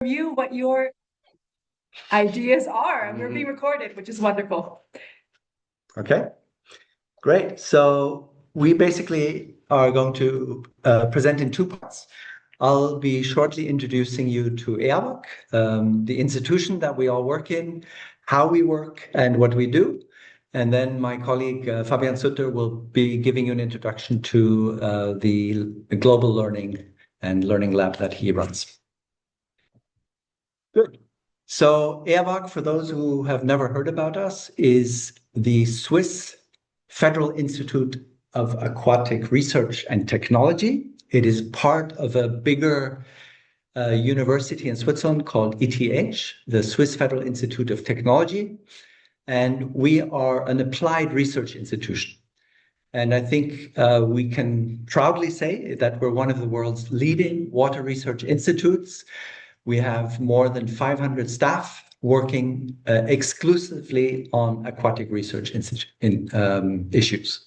review what your ideas are. And we're being recorded, which is wonderful. Okay, great. So we basically are going to present in two parts. I'll be shortly introducing you to EAWAG, the institution that we all work in, how we work and what we do. And then my colleague Fabian Sutter will be giving you an introduction to the global learning and learning lab that he runs. Good. So EAWAG, for those who have never heard about us, is the Swiss Federal Institute of Aquatic Research and Technology. It is part of a bigger university in Switzerland called ETH, the Swiss Federal Institute of Technology. And we are an applied research institution. And I think we can proudly say that we're one of the world's leading water research institutes. We have more than 500 staff working exclusively on aquatic research issues.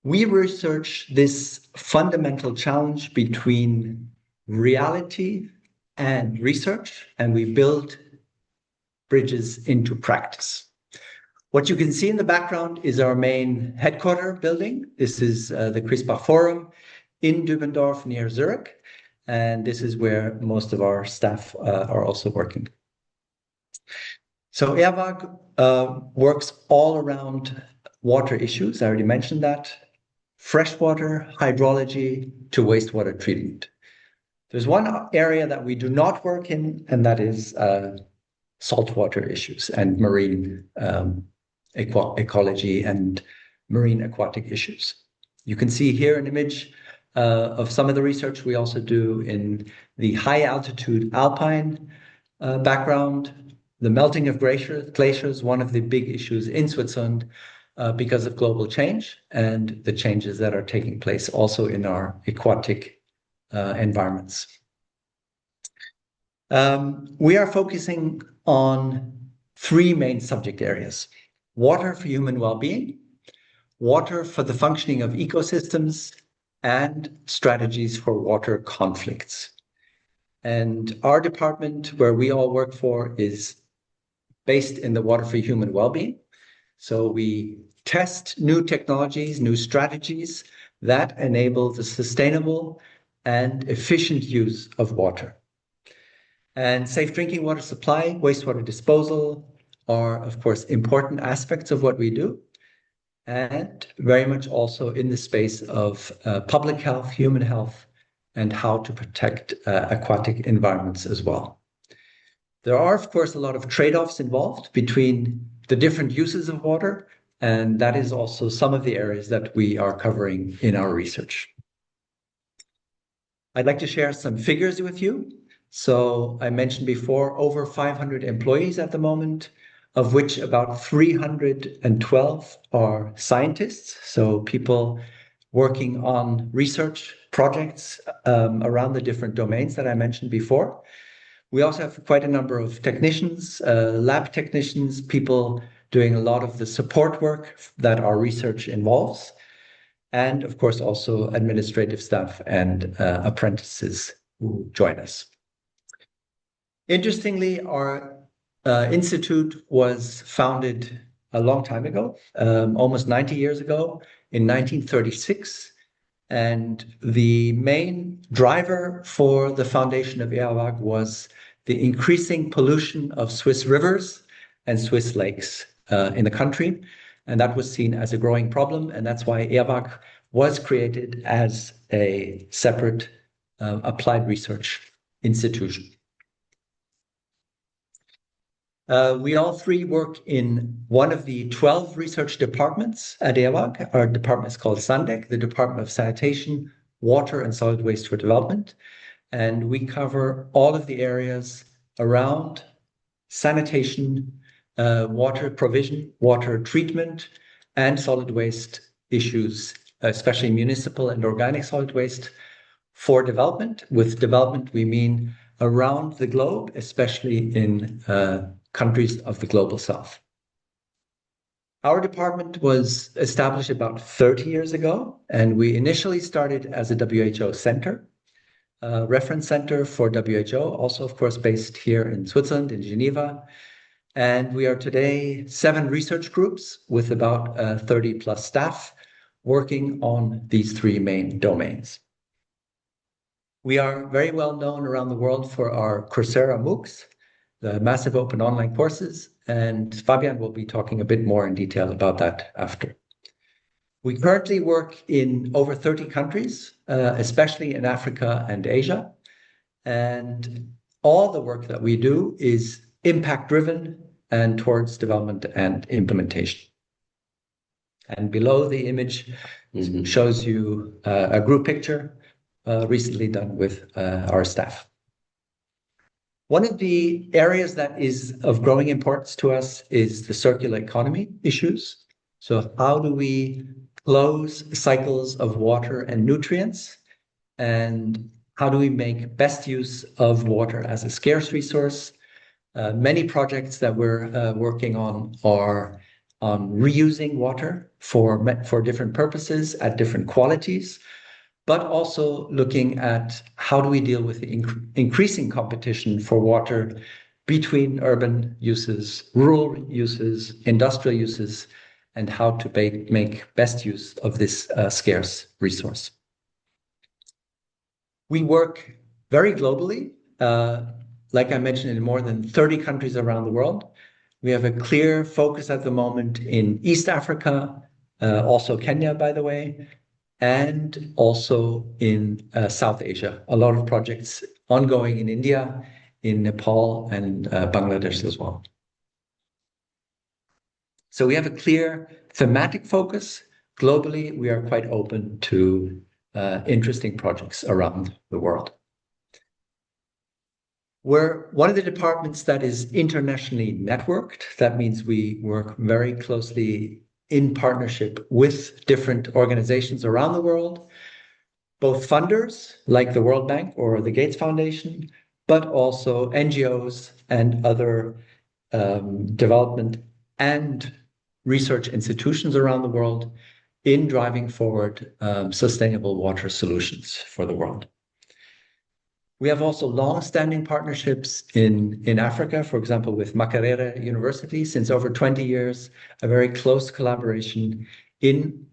We research this fundamental challenge between reality and research, and we build bridges into practice. What you can see in the background is our main headquarter building. This is the Christoph Forum in Dübendorf near Zurich. And this is where most of our staff are also working. So EAWAG works all around water issues. I already mentioned that. Freshwater, hydrology to wastewater treatment. There's one area that we do not work in, and that is saltwater issues and marine ecology and marine aquatic issues. You can see here an image of some of the research we also do in the high altitude alpine background. The melting of glaciers, one of the big issues in Switzerland because of global change and the changes that are taking place also in our aquatic environments. We are focusing on three main subject areas: water for human well-being, water for the functioning of ecosystems, and strategies for water conflicts. And our department, where we all work for, is based in the water for human well-being. So we test new technologies, new strategies that enable the sustainable and efficient use of water. And safe drinking water supply, wastewater disposal are, of course, important aspects of what we do, and very much also in the space of public health, human health, and how to protect aquatic environments as well. There are, of course, a lot of trade-offs involved between the different uses of water, and that is also some of the areas that we are covering in our research. I'd like to share some figures with you. So I mentioned before, over 500 employees at the moment, of which about 312 are scientists, so people working on research projects around the different domains that I mentioned before. We also have quite a number of technicians, lab technicians, people doing a lot of the support work that our research involves, and of course also administrative staff and apprentices who join us. Interestingly, our institute was founded a long time ago, almost 90 years ago, in 1936. And the main driver for the foundation of EAWAG was the increasing pollution of Swiss rivers and Swiss lakes in the country. And that was seen as a growing problem. And that's why EAWAG was created as a separate applied research institution. We all three work in one of the 12 research departments at EAWAG. Our department is called SANDEC, the Department of Sanitation, Water and Solid Waste for Development. And we cover all of the areas around sanitation, water provision, water treatment, and solid waste issues, especially municipal and organic solid waste for development. With development, we mean around the globe, especially in countries of the global south. Our department was established about 30 years ago, and we initially started as a WHO center. reference center for WHO, also, of course, based here in Switzerland, in Geneva. And we are today 7 research groups with about 30 plus staff working on these 3 main domains. We are very well known around the world for our Coursera MOOCs, the massive open online courses, and Fabian will be talking a bit more in detail about that after. We currently work in over 30 countries, especially in Africa and Asia, and all the work that we do is impact-driven and towards development and implementation. And below the image shows you a group picture recently done with our staff. One of the areas that is of growing importance to us is the circular economy issues. So how do we close cycles of water and nutrients? And how do we make best use of water as a scarce resource? Many projects that we're working on are on reusing water for different purposes at different qualities, but also looking at how do we deal with the increasing competition for water between urban uses, rural uses, industrial uses, and how to make best use of this scarce resource. We work very globally, like I mentioned, in more than 30 countries around the world. We have a clear focus at the moment in East Africa, also Kenya, by the way, and also in South Asia. A lot of projects ongoing in India, in Nepal, and Bangladesh as well. So we have a clear thematic focus. Globally, we are quite open to interesting projects around the world. We're one of the departments that is internationally networked. That means we work very closely in partnership with different organizations around the world, both funders like the World Bank or the Gates Foundation, but also NGOs and other development and research institutions around the world in driving forward sustainable water solutions for the world. We have also long-standing partnerships in Africa, for example, with Makerere University since over 20 years, a very close collaboration in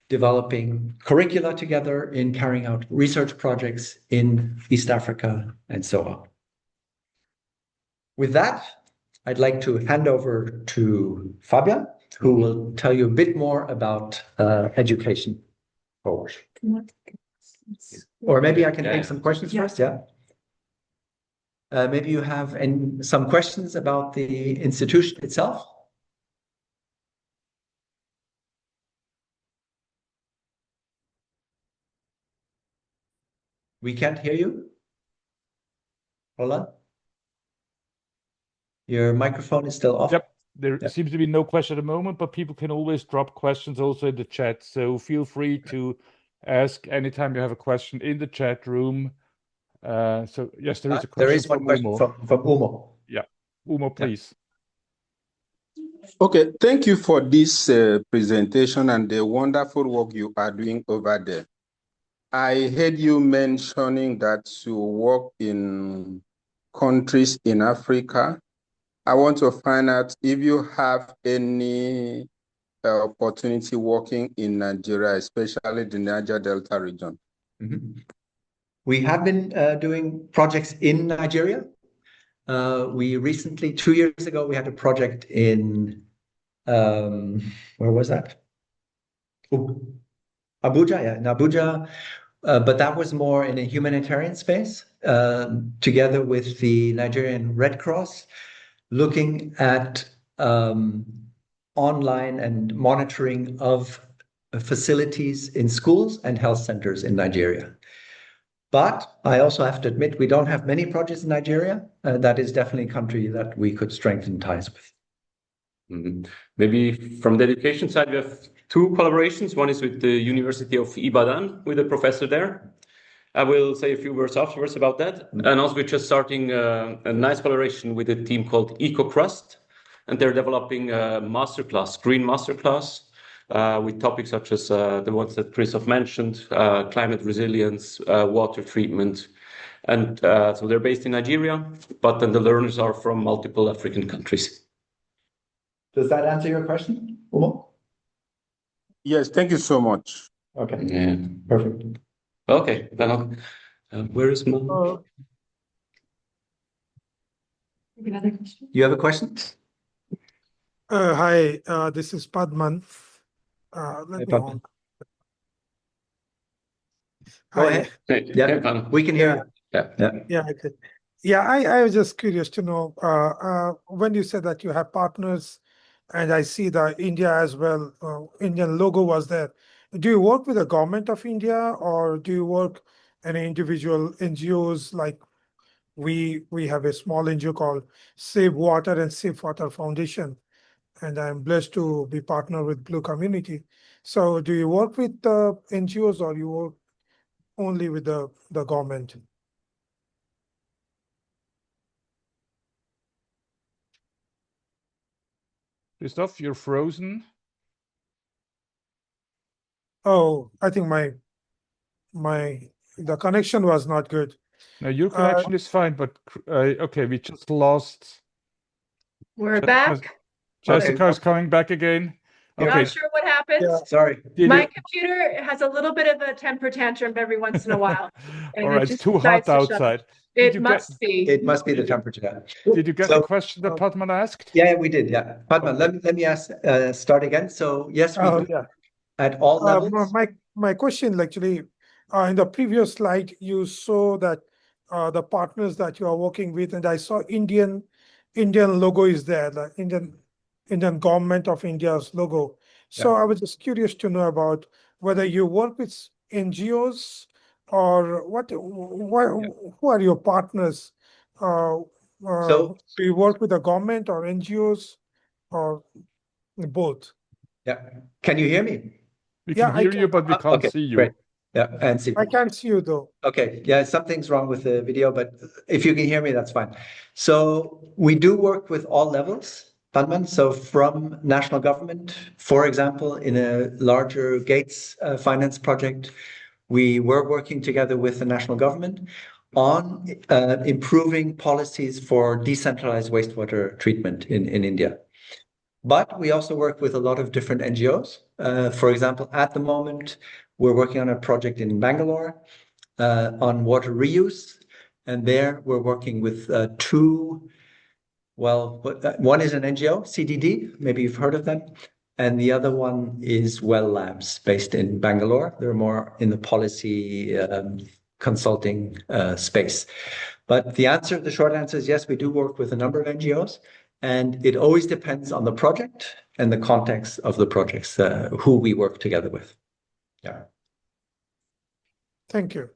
developing curricula together, in carrying out research projects in East Africa, and so on. With that, I'd like to hand over to Fabian, who will tell you a bit more about education forward. Or maybe I can take some questions first, yeah? Maybe you have some questions about the institution itself? We can't hear you. Hold on. Your microphone is still off. Yep. There seems to be no question at the moment, but people can always drop questions also in the chat. So feel free to ask anytime you have a question in the chat room. So yes, there is a question. There is one question from Umo. Yeah, Umo, please. Okay, thank you for this presentation and the wonderful work you are doing over there. I heard you mentioning that you work in countries in Africa. I want to find out if you have any opportunity working in Nigeria, especially the Niger Delta region. Mm-hmm. We have been doing projects in Nigeria. We recently, 2 years ago, we had a project in, where was that? Abuja, yeah, in Abuja. But that was more in a humanitarian space, together with the Nigerian Red Cross, looking at online and monitoring of facilities in schools and health centers in Nigeria. But I also have to admit, we don't have many projects in Nigeria. That is definitely a country that we could strengthen ties with. Mm-hmm. Maybe from the education side, we have 2 collaborations. One is with the University of Ibadan, with a professor there. I will say a few words afterwards about that. Mm-hmm. And also we're just starting a nice collaboration with a team called EcoCrust, and they're developing a masterclass, green masterclass, with topics such as the ones that Christoph mentioned, climate resilience, water treatment. And so they're based in Nigeria, but then the learners are from multiple African countries. Does that answer your question, Umo? Yes, thank you so much. Okay, Yeah. perfect. Okay, then where is my... Another question? You have a question? Hi, this is Padman. Hey, Let me Padman. on. Go Hi. ahead. Yeah, Yeah, we can hear you. Yeah. Yeah, okay. Yeah, I was just curious to know, when you said that you have partners, and I see the India as well, Indian logo was there. Do you work with the government of India, or do you work in individual NGOs? Like we have a small NGO called Save Water and Safe Water Foundation, and I'm blessed to be partner with Blue Community. So do you work with the NGOs, or you work only with the government? Christoph, you're frozen. Oh, I think the connection was not good. No, your connection is fine, but okay, we just lost. We're Jessica- back. Jessica's coming back again. Yeah. Okay, Not sure what happens. Yeah. Sorry. did My you- computer has a little bit of a temper tantrum every once in a while. and All it right, it's just too decides hot to shut off. outside. Did It you must be. It must be the temperature. Did you get So- the question that Padman asked? Yeah, we did. Yeah. Padman, let me ask, start again. So yes, we do Yeah. at all levels. My question actually, in the previous slide, you saw that the partners that you are working with, and I saw Indian logo is there, the Indian government of India's logo. So Yeah. I was just curious to know about whether you work with NGOs or who are your partners? So- Do you work with the government or NGOs or both? Yeah. Can you hear me? We Yeah, can I hear can. you, but we can't Okay, see you. great. Yeah, and see. I can't see you though. Okay, yeah, something's wrong with the video, but if you can hear me, that's fine. So we do work with all levels, Padman. So from national government, for example, in a larger Gates finance project, we were working together with the national government on improving policies for decentralized wastewater treatment in India. But we also work with a lot of different NGOs. For example, at the moment, we're working on a project in Bangalore on water reuse. And there we're working with two, one is an NGO, CDD, maybe you've heard of them. And the other one is Well Labs based in Bangalore. They're more in the policy consulting space. But the short answer is yes, we do work with a number of NGOs. And it always depends on the project and the context of the projects, who we work together with. Yeah. Thank you.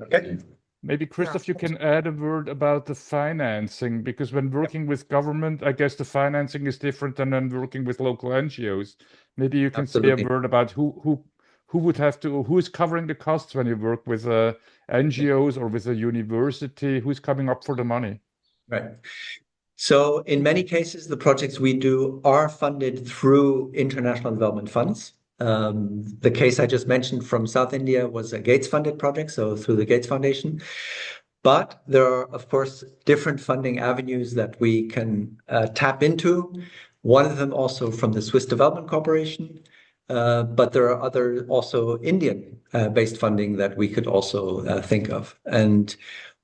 Okay. Maybe Christoph, you can add a word about the financing, because when working with government, I guess the financing is different than when working with local NGOs. Maybe you can say Absolutely. a word about who is covering the costs when you work with NGOs or with a university, who's coming up for the money? Right. So in many cases, the projects we do are funded through international development funds. The case I just mentioned from South India was a Gates-funded project, so through the Gates Foundation. But there are, of course, different funding avenues that we can tap into. One of them also from the Swiss Development Corporation, but there are other also Indian-based funding that we could also think of. And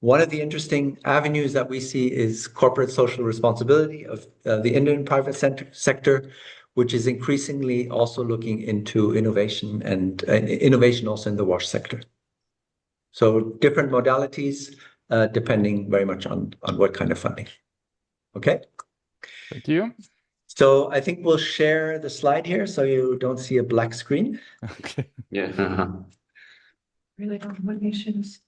one of the interesting avenues that we see is corporate social responsibility of the Indian private sector, which is increasingly also looking into innovation and innovation also in the wash sector. So different modalities, depending very much on what kind of funding. Okay. Thank you. So I think we'll share the slide here so you don't see a black screen. Okay. Yeah. Really don't know what nations.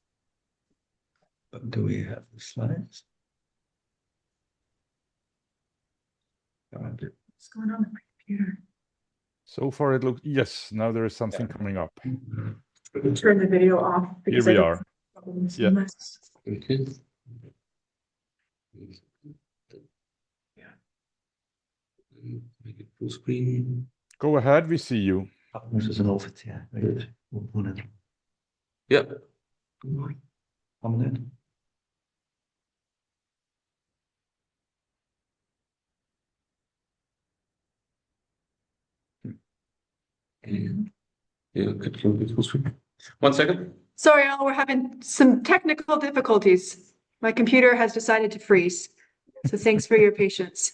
Do we have the slides? What's going on with my computer? So far it looks, yes, now there is something coming up. Turn the video off. Here we are. Yeah. Okay. Yeah. Make it full screen. Go ahead, we see you. Yeah. Yeah, could you full screen? 1 second. Sorry, all, we're having some technical difficulties. My computer has decided to freeze. So thanks for your patience.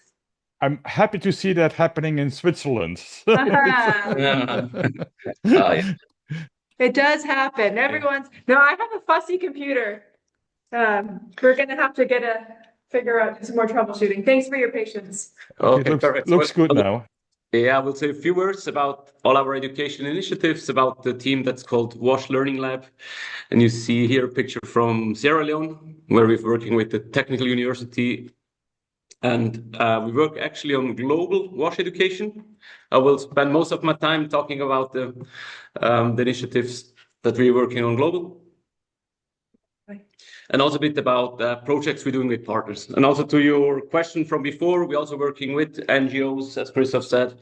I'm happy to see that happening in Switzerland. Aha. Yeah. It does happen. No, I have a fussy computer. We're gonna have to figure out some more troubleshooting. Thanks for your patience. Okay, It perfect. looks good now. Yeah, I will say a few words about all our education initiatives, about the team that's called WASH Learning Lab. And you see here a picture from Sierra Leone, where we're working with the Technical University. And we work actually on global WASH education. I will spend most of my time talking about the initiatives that we're working on global. And also a bit about projects we're doing with partners. And also to your question from before, we're also working with NGOs, as Christoph said,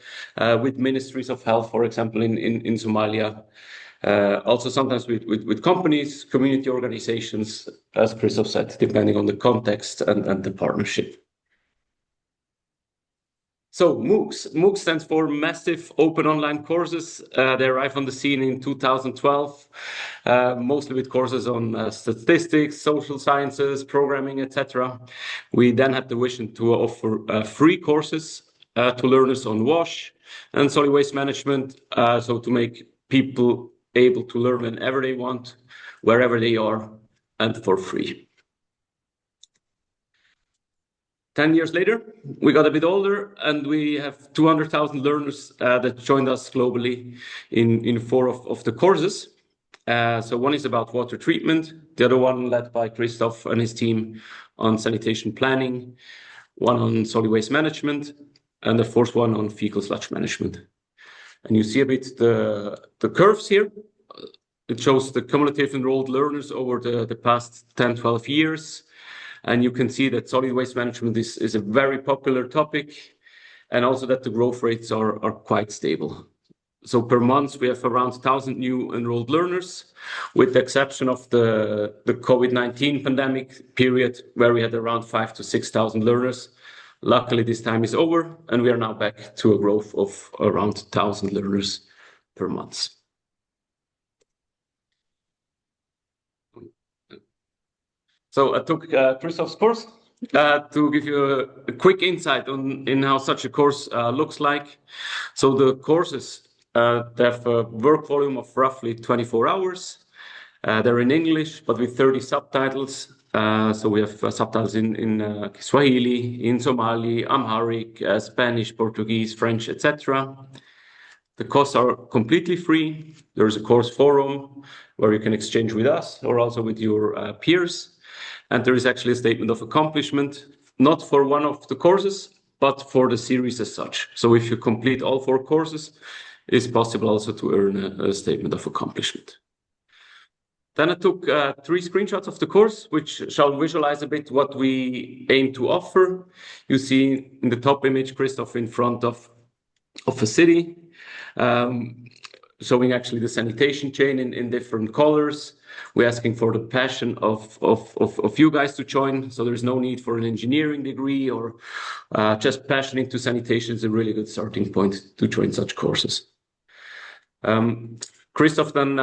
with ministries of health, for example, in Somalia. Also sometimes with companies, community organizations, as Christoph said, depending on the context and the partnership. So MOOCs. MOOC stands for Massive Open Online Courses. They arrived on the scene in 2012, mostly with courses on statistics, social sciences, programming, etc. We then had the vision to offer free courses to learners on WASH and solid waste management, so to make people able to learn whenever they want, wherever they are, and for free. 10 years later, we got a bit older and we have 200,000 learners that joined us globally in 4 of the courses. So one is about water treatment, the other one led by Christoph and his team on sanitation planning, one on solid waste management, and the 4th one on fecal sludge management. And you see a bit the curves here. It shows the cumulative enrolled learners over the past 10, 12 years. And you can see that solid waste management is a very popular topic, and also that the growth rates are quite stable. So per month, we have around 1,000 new enrolled learners, with the exception of the COVID-19 pandemic period, where we had around 5,000 to 6,000 learners. Luckily, this time is over, and we are now back to a growth of around 1,000 learners per month. So I took Christoph's course to give you a quick insight in how such a course looks like. So the courses they have a work volume of roughly 24 hours. They're in English, but with 30 subtitles. So we have subtitles in Swahili, in Somali, Amharic, Spanish, Portuguese, French, etc. The costs are completely free. There is a course forum where you can exchange with us or also with your peers. And there is actually a statement of accomplishment, not for one of the courses, but for the series as such. So if you complete all 4 courses, it's possible also to earn a statement of accomplishment. Then I took 3 screenshots of the course, which shall visualize a bit what we aim to offer. You see in the top image, Christoph in front of a city, showing actually the sanitation chain in different colors. We're asking for the passion of you guys to join. So there's no need for an engineering degree or just passion into sanitation is a really good starting point to join such courses. Christoph then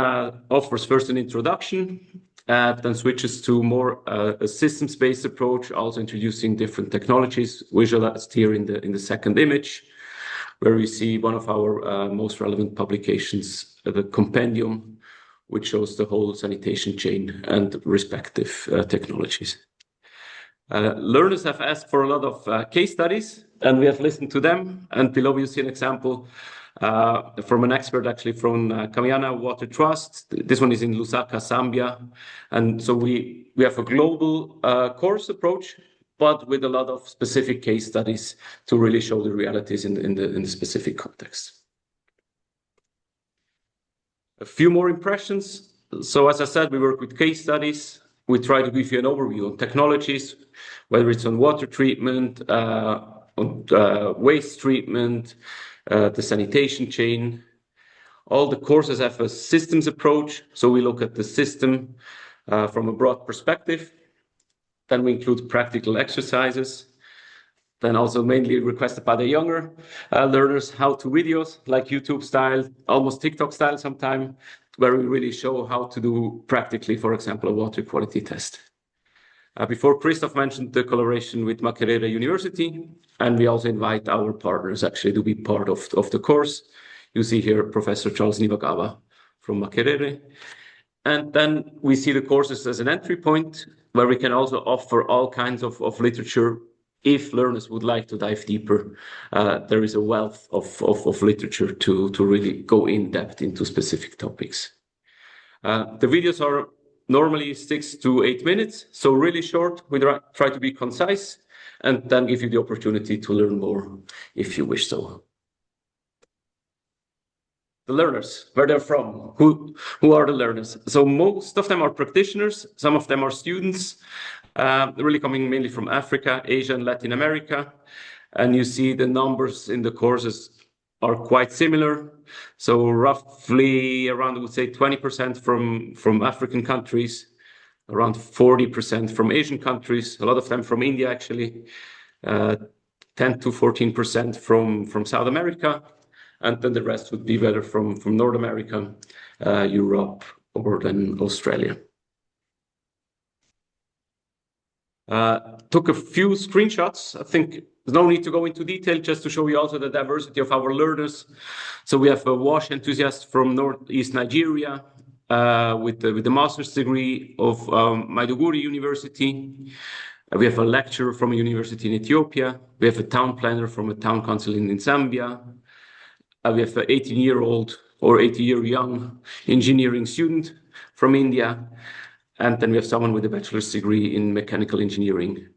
offers first an introduction, then switches to more a systems-based approach, also introducing different technologies, visualized here in the second image, where we see one of our most relevant publications, the compendium, which shows the whole sanitation chain and respective technologies. Learners have asked for a lot of case studies, and we have listened to them. And below you see an example from an expert actually from Kamiana Water Trust. This one is in Lusaka, Zambia. And so we have a global course approach, but with a lot of specific case studies to really show the realities in the specific context. A few more impressions. So as I said, we work with case studies. We try to give you an overview on technologies, whether it's on water treatment, on waste treatment, the sanitation chain. All the courses have a systems approach, so we look at the system from a broad perspective. Then we include practical exercises. Then also mainly requested by the younger learners, how-to videos, like YouTube style, almost TikTok style sometimes, where we really show how to do practically, for example, a water quality test. Before, Christoph mentioned the collaboration with Makerere University, and we also invite our partners actually to be part of the course. You see here Professor Charles Niwagawa from Makerere. And then we see the courses as an entry point where we can also offer all kinds of literature if learners would like to dive deeper. There is a wealth of literature to really go in depth into specific topics. The videos are normally 6 to 8 minutes, so really short. We try to be concise and then give you the opportunity to learn more if you wish so. The learners, where they're from, who are the learners? So most of them are practitioners, some of them are students, really coming mainly from Africa, Asia, and Latin America. And you see the numbers in the courses are quite similar. So roughly around, I would say, 20% from African countries, around 40% from Asian countries, a lot of them from India, actually, 10 to 14% from South America. And then the rest would be whether from North America, Europe, or then Australia. Took a few screenshots. I think there's no need to go into detail, just to show you also the diversity of our learners. So we have a wash enthusiast from Northeast Nigeria with the master's degree of Maiduguri University. We have a lecturer from a university in Ethiopia. We have a town planner from a town council in Zambia. We have an 18-year-old or 80-year-young engineering student from India. And then we have someone with a bachelor's degree in mechanical engineering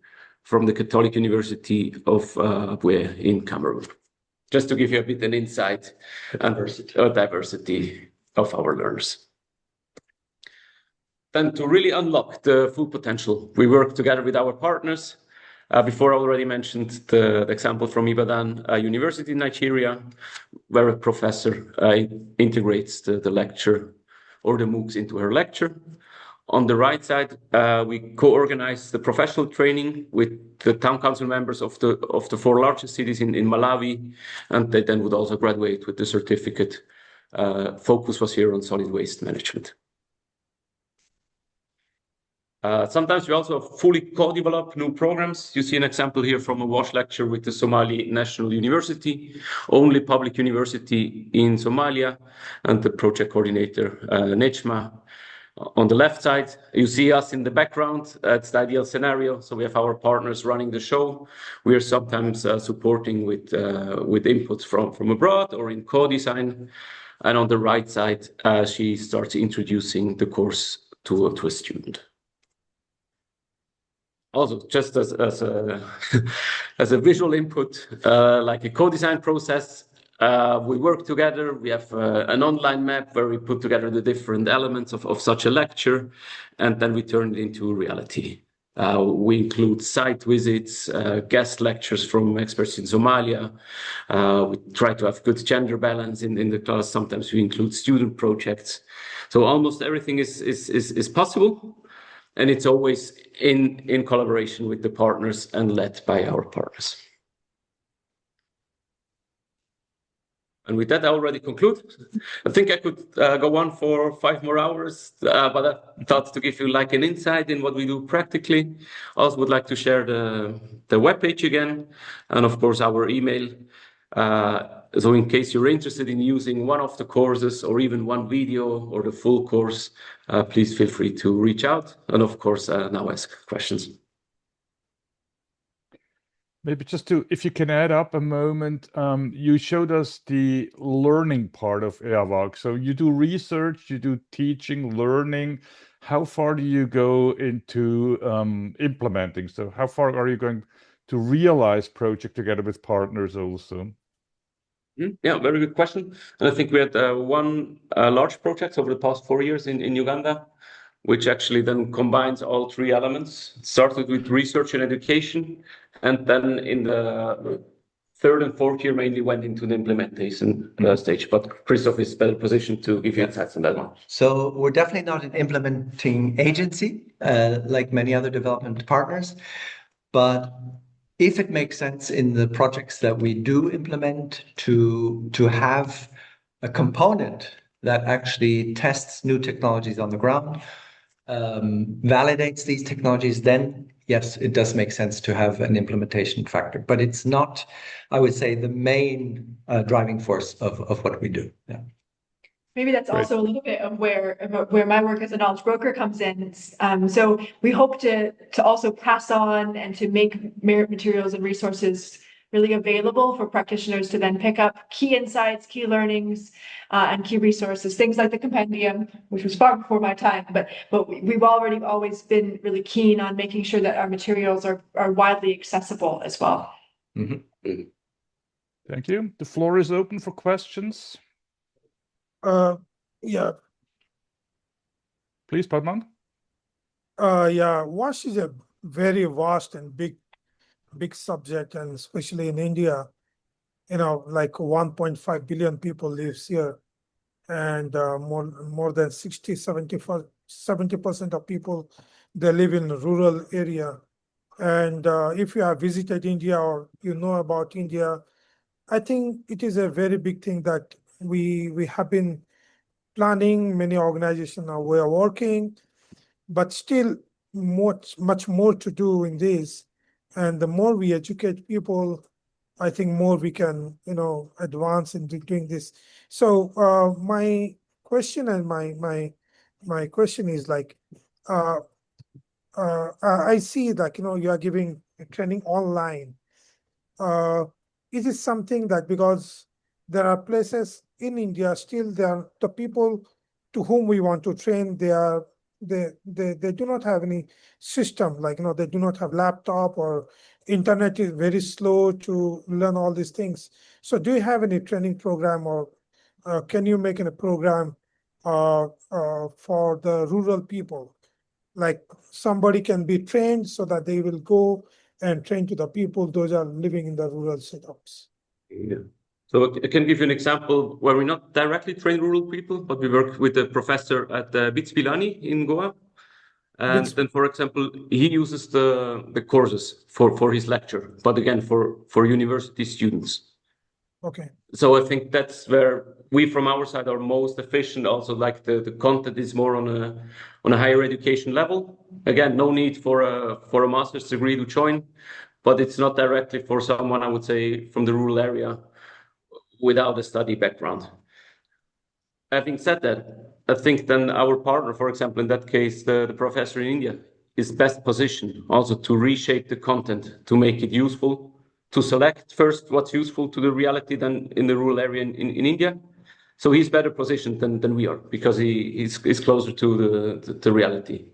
from the Catholic University of Boué in Cameroon. Just to give you a bit an insight and diversity of our learners. Then to really unlock the full potential, we work together with our partners. Before I already mentioned the example from Ibadan University in Nigeria, where a professor integrates the lecture or the MOOCs into her lecture. On the right side, we co-organize the professional training with the town council members of the 4 largest cities in Malawi, and they then would also graduate with the certificate. Focus was here on solid waste management. Sometimes we also fully co-develop new programs. You see an example here from a WASH lecture with the Somali National University, only public university in Somalia, and the project coordinator, Nejma. On the left side, you see us in the background. It's the ideal scenario. So we have our partners running the show. We are sometimes supporting with inputs from abroad or in co-design. And on the right side, she starts introducing the course to a student. Also, just as a visual input, like a co-design process, we work together. We have an online map where we put together the different elements of such a lecture, and then we turn it into reality. We include site visits, guest lectures from experts in Somalia. We try to have good gender balance in the class. Sometimes we include student projects. So almost everything is possible. And it's always in collaboration with the partners and led by our partners. And with that, I already conclude. I think I could go on for 5 more hours, but I thought to give you like an insight in what we do practically. I also would like to share the webpage again, and of course our email. So in case you're interested in using one of the courses or even one video or the full course, please feel free to reach out. And of course, now ask questions. Maybe just if you can add up a moment, you showed us the learning part of EAWAG. So you do research, you do teaching, learning. How far do you go into implementing? So how far are you going to realize project together with partners also? Yeah, very good question. And I think we had one large project over the past 4 years in Uganda, which actually then combines all 3 elements. It started with research and education, and then in the third and fourth year mainly went into the implementation stage, but Christoph is better positioned to give you insights on that one. So we're definitely not an implementing agency like many other development partners, but if it makes sense in the projects that we do implement to have a component that actually tests new technologies on the ground, validates these technologies, then yes, it does make sense to have an implementation factor, but it's not, I would say, the main driving force of what we do. Yeah. Maybe that's Great. also a little bit of where my work as a knowledge broker comes in. So we hope to also pass on and to make materials and resources really available for practitioners to then pick up key insights, key learnings, and key resources, things like the compendium, which was far before my time, but we've already always been really keen on making sure that our materials are widely accessible as well. Mm-hmm. Thank you. The floor is open for questions. Yeah, Please, Padman. yeah, WASH is a very vast and big subject, and especially in India, like 1.5 billion people lives here, and more than 70% of people, they live in a rural area. And if you have visited India or you know about India, I think it is a very big thing that we have been planning. Many organizations are we are working, but still much more to do in this. And the more we educate people, I think more we can, advance into doing this. So my question and my question is like, I see like, you are giving training online. Is it something that because there are places in India still there are the people to whom we want to train, they do not have any system, like they do not have laptop or internet is very slow to learn all these things. So do you have any training program, or can you make a program for the rural people? Like somebody can be trained so that they will go and train to the people those are living in the rural setups. Yeah. So I can give you an example where we not directly train rural people, but we work with a professor at BITS Pilani in Goa. And then, for example, he uses the courses for his lecture, but again, for university students. Okay. So I think that's where we from our side are most efficient. Also, like the content is more on a higher education level. Again, no need for a master's degree to join, but it's not directly for someone, I would say, from the rural area without a study background. Having said that, I think then our partner, for example, in that case, the professor in India, is best positioned also to reshape the content, to make it useful, to select first what's useful to the reality than in the rural area in India. So he's better positioned than we are because he's closer to the reality.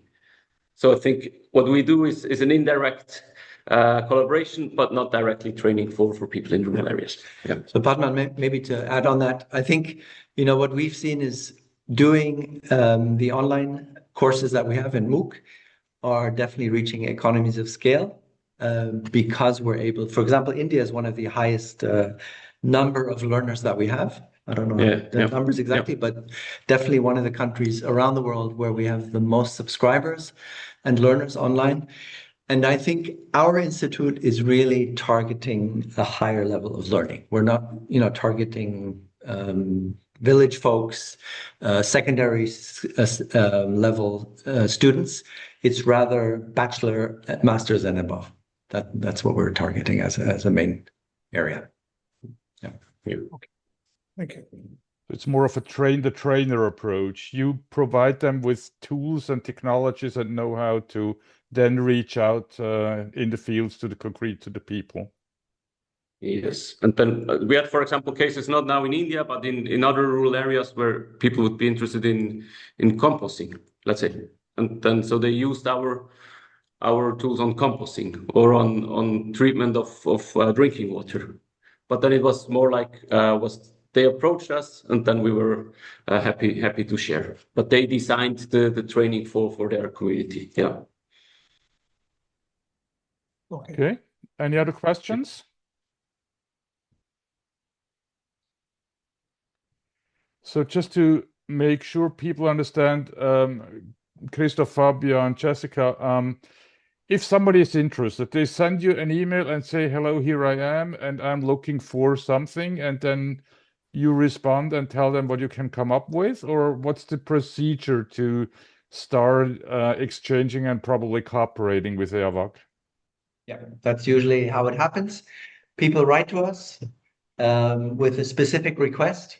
So I think what we do is an indirect collaboration, but not directly training for people in rural areas. Yeah. So Padman, maybe to add on that, I think, what we've seen is doing the online courses that we have in MOOC are definitely reaching economies of scale because we're able, for example, India is one of the highest number of learners that we have. I don't know the numbers exactly, but definitely one of the countries around the world where we have the most subscribers and learners online. And I think our institute is really targeting a higher level of learning. We're not, targeting village folks, secondary level students. It's rather bachelor, masters, and above. That's what we're targeting as a main area. Yeah. Okay. Thank you. It's more of a train the trainer approach. You provide them with tools and technologies and know how to then reach out in the fields to the people. Yes. And then we had, for example, cases not now in India, but in other rural areas where people would be interested in composting, let's say. And then so they used our tools on composting or on treatment of drinking water. But then it was more like they approached us, and then we were happy to share. But they designed the training for their community. Yeah. Okay. Any other questions? So just to make sure people understand, Christoph, Fabian, Jessica, if somebody is interested, they send you an email and say, hello, here I am, and I'm looking for something, and then you respond and tell them what you can come up with, or what's the procedure to start exchanging and probably cooperating with EAWAG? Yeah, that's usually how it happens. People write to us with a specific request,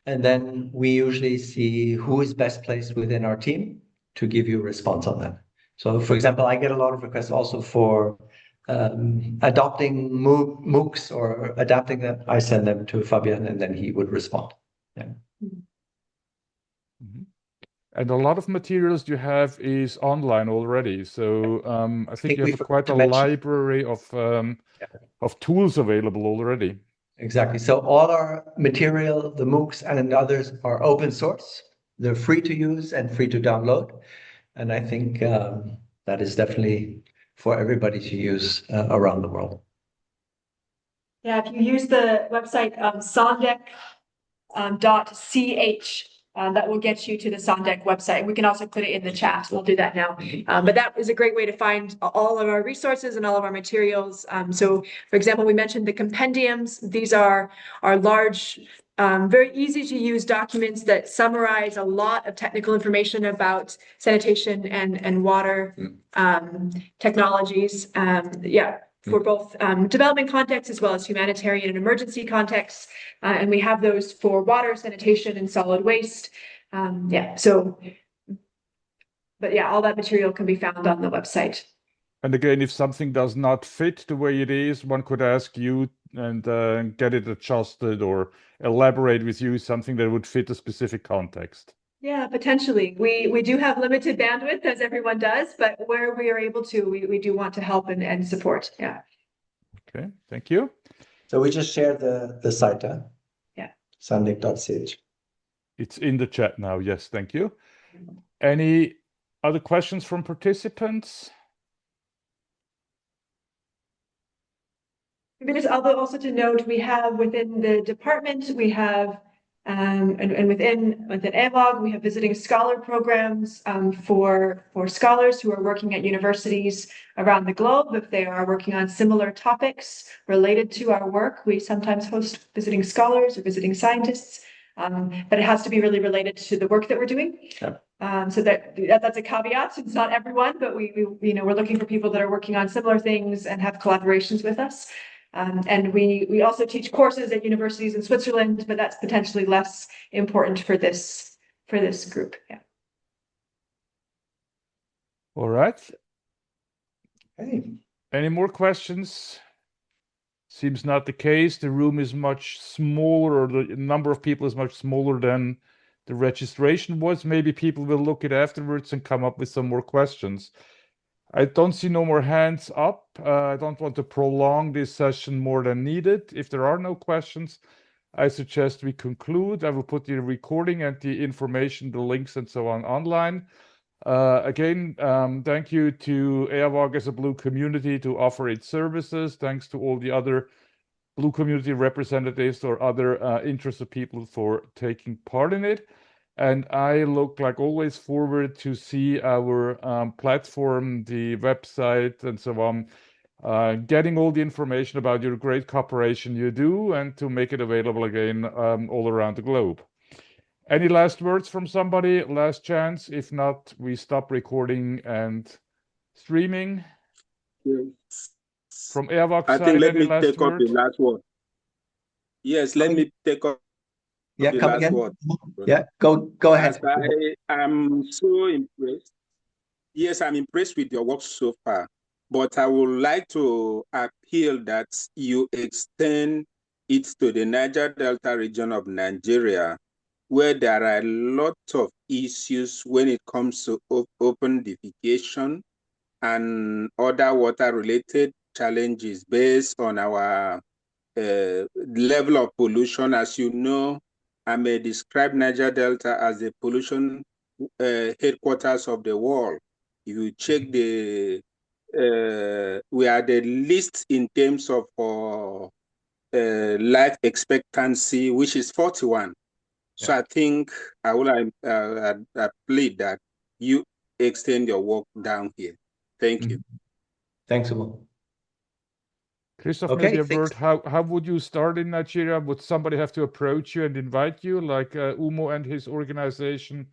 and then we usually see who is best placed within our team to give you a response on that. So, for example, I get a lot of requests also for adopting MOOCs or adapting them. I send them to Fabian, and then he would respond. Yeah. Mm-hmm. And a lot of materials you have is online already. So I think you have quite a library of tools available already. Exactly. So all our material, the MOOCs and others, are open source. They're free to use and free to download. And I think that is definitely for everybody to use around the world. Yeah, if you use the website sondec.ch, that will get you to the Sondec website. We can also put it in the chat. We'll do that now. But that is a great way to find all of our resources and all of our materials. So, for example, we mentioned the compendiums. These are large, very easy to use documents that summarize a lot of technical information about sanitation and water technologies. For both development contexts as well as humanitarian and emergency contexts. And we have those for water, sanitation, and solid waste. But all that material can be found on the website. And again, if something does not fit the way it is, one could ask you and get it adjusted or elaborate with you something that would fit a specific context. Yeah, potentially. We do have limited bandwidth, as everyone does, but where we are able to, we do want to help and support. Yeah. Okay, thank you. So we just shared the site, yeah, sondec.ch. It's in the chat now. Yes, thank you. Any other questions from participants? Maybe just also to note, we have within the department, we have and within EAWAG, we have visiting scholar programs for scholars who are working at universities around the globe. If they are working on similar topics related to our work, we sometimes host visiting scholars or visiting scientists, but it has to be really related to the work that we're doing. Yeah. So that's a caveat. It's not everyone, but we're looking for people that are working on similar things and have collaborations with us. And we also teach courses at universities in Switzerland, but that's potentially less important for this group. Yeah. All right. Hey. Any more questions? Seems not the case. The room is much smaller, or the number of people is much smaller than the registration was. Maybe people will look at it afterwards and come up with some more questions. I don't see no more hands up. I don't want to prolong this session more than needed. If there are no questions, I suggest we conclude. I will put the recording and the information, the links and so on online. Again, thank you to EAWAG as a Blue community to offer its services. Thanks to all the other Blue community representatives or other interested people for taking part in it. And I look, like always, forward to see our platform, the website, and so on, getting all the information about your great cooperation you do, and to make it available again all around the globe. Any last words from somebody? Last chance. If not, we stop recording and streaming. Yes. From EAWAG I side, think let any me last take up word? the last word. Yes, let me take up Yeah, the come last again. word. Yeah, go ahead. As I am so impressed. Yes, I'm impressed with your work so far, but I would like to appeal that you extend it to the Niger Delta region of Nigeria, where there are a lot of issues when it comes to open defecation and other water-related challenges based on our level of pollution. As you know, I may describe Niger Delta as the pollution headquarters of the world. If you check we are the least in terms of life expectancy, which is 41. So I think I will plead that you extend your work down here. Thank you. Thanks, Umo. Christoph, Okay, maybe a thanks. word. How would you start in Nigeria? Would somebody have to approach you and invite you, like Umo and his organization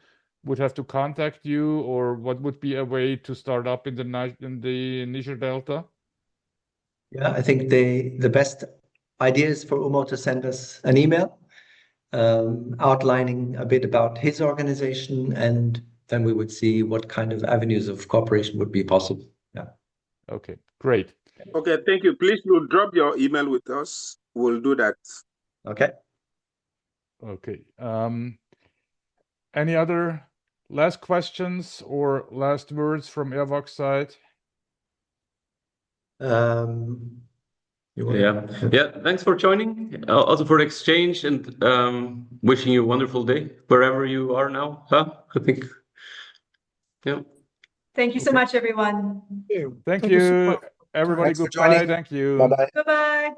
would have to contact you, or what would be a way to start up in the Niger Delta? Yeah, I think the best idea is for Umo to send us an email outlining a bit about his organization, and then we would see what kind of avenues of cooperation would be possible. Yeah. Okay, great. Okay, thank you. Please you drop your email with us. We'll do that. Okay. Okay. Any other last questions or last words from EAWAG side? Yeah. Thanks for joining. Also for the exchange, and wishing you a wonderful day wherever you are now. I think. Yeah. Thank you so much, everyone. Thank so you, much. everybody. Thanks for Goodbye. joining. Thank you. Bye-bye. Bye-bye.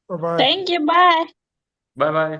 Bye-bye. Thank you. Bye. Bye bye.